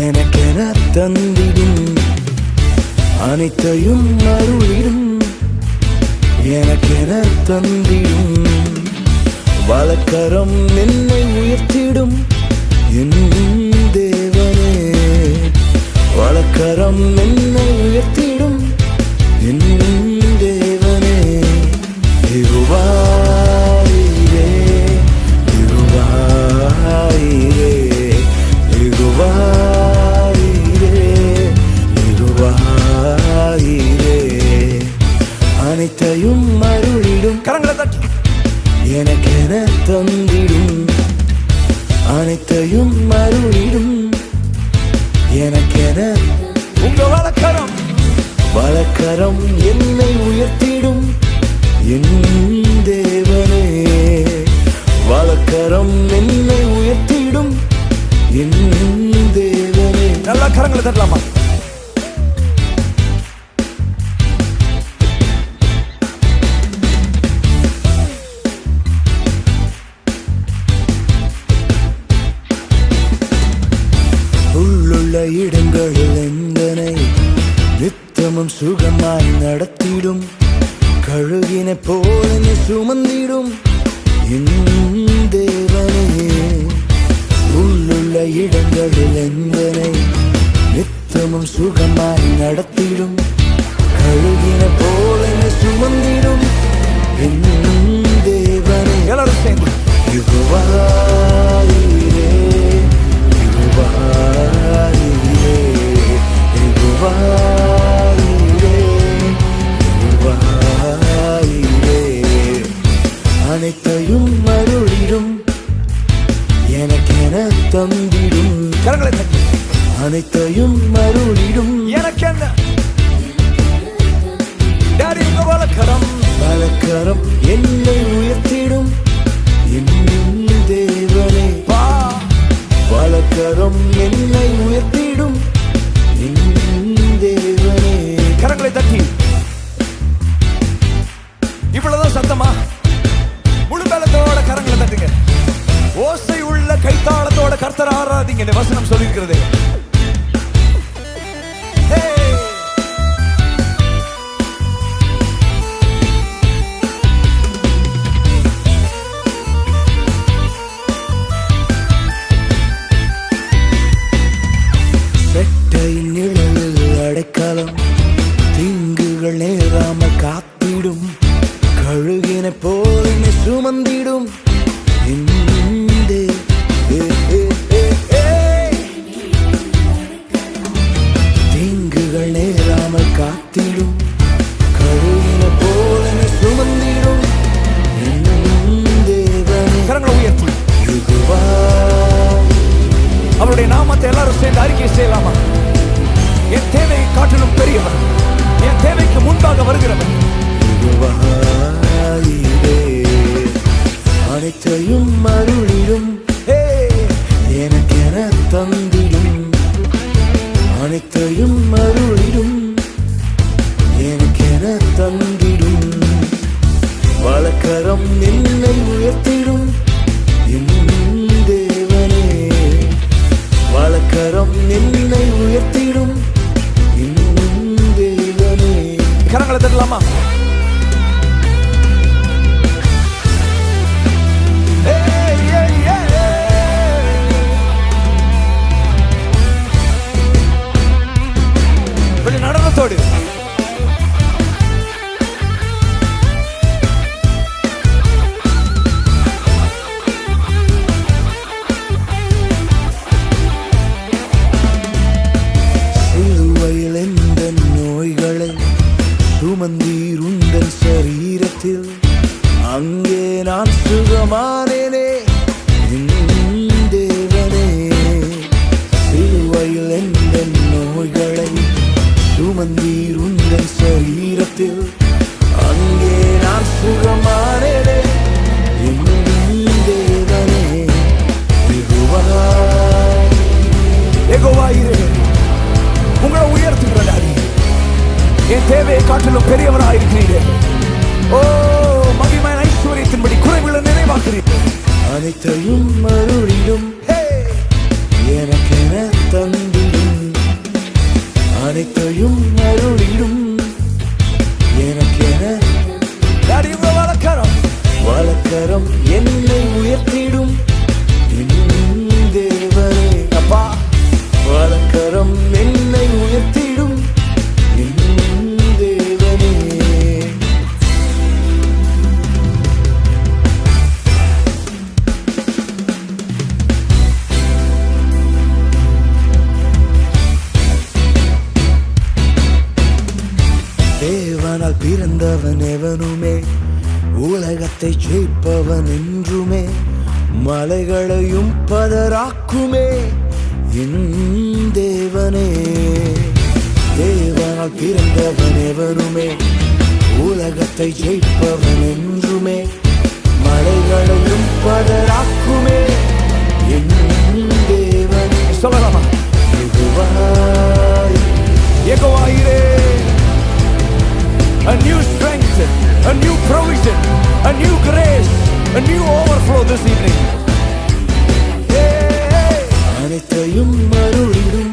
எனக்கென தந்திடும் அனைத்தையும் அருளிடும் எனக்கென தந்திடும் வலக்கரம் என்னை உயர்த்திடும் என் தேவனே வலக்கரம் என்னை உயர்த்திடும் என் தேவனே யெகோவாயிரே யெகோவாயிரே யெகோவாயிரே யெகோவாயிரே அனைத்தையும் அருளிடும் கரங்களை தட்டி எனக்கென தந்திடும் அனைத்தையும் அருளிடும் எனக்கென உங்க வலக்கரம் என்னை உயர்த்திடும் என் தேவனே வலக்கரம் என்னை உயர்த்திடும் என் தேவனே. நல்லா கரங்களை தட்டலாமா? உள்ளுள்ள இடங்களில் எந்தனை நித்தமும் சுகமாய் நடத்திடும் கழுகின போல சுமந்திடும் என் தேவனே உள்ளுள்ள இடங்களில் எந்தனை நித்தமும் சுகமாய் நடத்திடும் கழுகின போல சுமந்திடும் என் தேவனே. எல்லாரும் சேர்ந்து யெகோவாயிரே யெகோவாயிரே யெகோவாயிரே யெகோவாயிரே அனைத்தையும் அருளிடும் எனக்கென தந்திடும் கரங்களை தட்டி அனைத்தையும் அருளிடும் எனக்கென்ன வலக்கரம் என்னை உயர்த்திடும் என் தேவனே வலக்கரம் என்னை உயர்த்திடும் என் தேவனே. கரங்களை தட்டி இவ்வளவுதான் சத்தமா? முழு பலத்தோட கரங்களை தட்டுங்க. ஓசை உள்ள கைத்தாளத்தோட கர்த்தரை ஆராதிங்க. வசனம் சொல்லியிருக்கிறது. அடைக்காலம் தீங்குகள் நேராமல் காத்திடும் கழுகின போல சுமந்திடும் தீங்குகள் நேராமல் காத்திடும் கழுகின போல சுமந்திடும் கரங்களை உயர்த்தி அவருடைய நாமத்தை எல்லாரும் சேர்ந்து அறிக்கை செய்யலாமா? என் தேவையை காட்டிலும் பெரியவர், என் தேவைக்கு முன்பாக வருகிறவர். அனைத்தையும் அருளிடும் எனக்கென தந்திடும் அனைத்தையும் அருளிடும் எனக்கென தந்திடும் வலக்கரம் என்னை உயர்த்திடும் என் தேவனே வலக்கரம் என்னை உயர்த்திடும் தேவனே. கரங்களை தட்டலாமா? நடனத்தோடு சுமந்தீருந்தன் சரீரத்தில் அங்கே நான் சுகமானேனே தேவனே சிலுவையில் எந்த நோய்களை சுமந்தீருந்தன் சரீரத்தில் அங்கே நான் சுகமானேனே தேவனே யெகோவாயிரே உங்களை உயர்த்துகிறதாடி என் தேவையை காட்டிலும் பெரியவராக இருக்கிறீர்கள். ஓ மகிமையான ஐஸ்வர்யத்தின்படி குறைவுள்ள நினைவாக்குறீர்கள். அனைத்தையும் அருளிடும் எனக்கென தந்திடும் கரம் என்னை உயர்த்திடும் என் தேவனே. தேவனால் பிறந்தவன் எவனுமே உலகத்தை ஜெயிப்பவன் என்றுமே, மலைகளையும் பதராக்குமே என் தேவனே. தேவனால் பிறந்தவன் எவனுமே உலகத்தை ஜெயிப்பவன் என்றுமே, மலைகளையும் பதராக்குமே என் தேவனே. சொல்லலாமா? யெகோவாயிரே, a new strength, a new provision, a new grace, a new overflow this evening. Hey, hey. அனைத்தையும் அருளிடும்